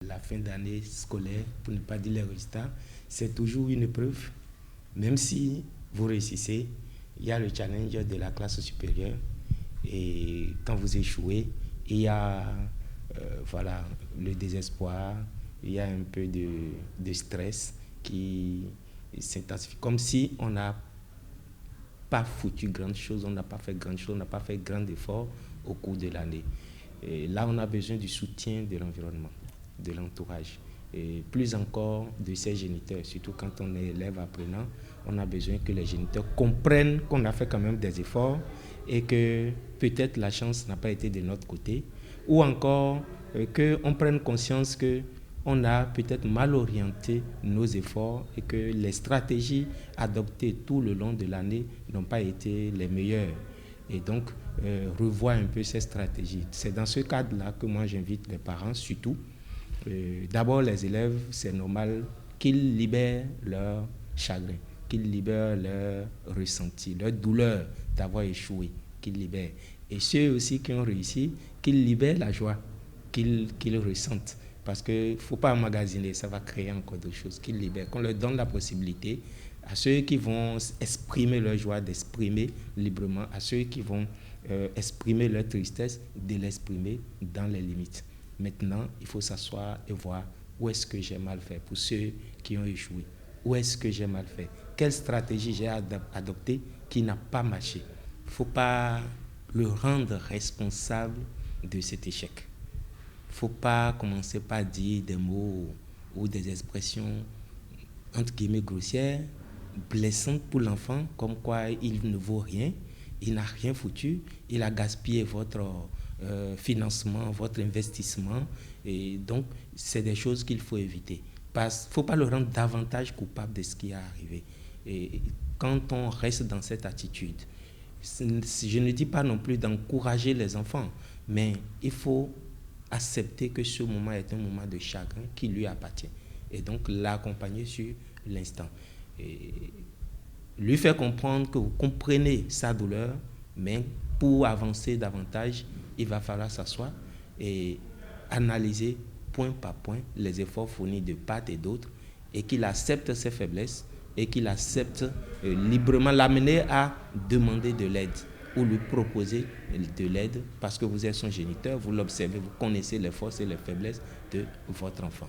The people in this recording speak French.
La fin d'année scolaire, pour ne pas dire les résultats, c'est toujours une épreuve. Même si vous réussissez, il y a le challenge de la classe supérieure. Et quand vous échouez, il y a voilà, le désespoir, il y a un peu de stress qui s'intensifie. Comme si on n'a pas foutu grande chose, on n'a pas fait grande chose, on n'a pas fait grand effort au cours de l'année. Et là, on a besoin du soutien de l'environnement, de l'entourage. Et plus encore de ses géniteurs, surtout quand on est élève apprenant, on a besoin que les géniteurs comprennent qu'on a fait quand même des efforts et que peut-être la chance n'a pas été de notre côté, ou encore qu'on prenne conscience qu'on a peut-être mal orienté nos efforts et que les stratégies adoptées tout le long de l'année n'ont pas été les meilleures. Et donc, revoir un peu ces stratégies. C'est dans ce cadre-là que moi j'invite les parents surtout. D'abord, les élèves, c'est normal qu'ils libèrent leur chagrin, qu'ils libèrent leur ressenti, leur douleur d'avoir échoué, qu'ils libèrent. Et ceux aussi qui ont réussi, qu'ils libèrent la joie qu'ils ressentent. Parce qu'il ne faut pas emmagasiner, ça va créer encore d'autres choses, qu'ils libèrent, qu'on leur donne la possibilité à ceux qui vont exprimer leur joie, d'exprimer librement, à ceux qui vont exprimer leur tristesse, de l'exprimer dans les limites. Maintenant, il faut s'asseoir et voir où est-ce que j'ai mal fait pour ceux qui ont échoué. Où est-ce que j'ai mal fait? Quelle stratégie j'ai adoptée qui n'a pas marché? Il ne faut pas le rendre responsable de cet échec. Il ne faut pas commencer par dire des mots ou des expressions entre guillemets grossières, blessantes pour l'enfant, comme quoi il ne vaut rien, il n'a rien foutu, il a gaspillé votre financement, votre investissement. Et donc, c'est des choses qu'il faut éviter. Il ne faut pas le rendre davantage coupable de ce qui est arrivé. Et quand on reste dans cette attitude, je ne dis pas non plus d'encourager les enfants, mais il faut accepter que ce moment est un moment de chagrin qui lui appartient. Et donc, l'accompagner sur l'instant. Et lui faire comprendre que vous comprenez sa douleur, mais pour avancer davantage, il va falloir s'asseoir et analyser point par point les efforts fournis de part et d'autre et qu'il accepte ses faiblesses et qu'il accepte librement, l'amener à demander de l'aide ou lui proposer de l'aide parce que vous êtes son géniteur, vous l'observez, vous connaissez les forces et les faiblesses de votre enfant.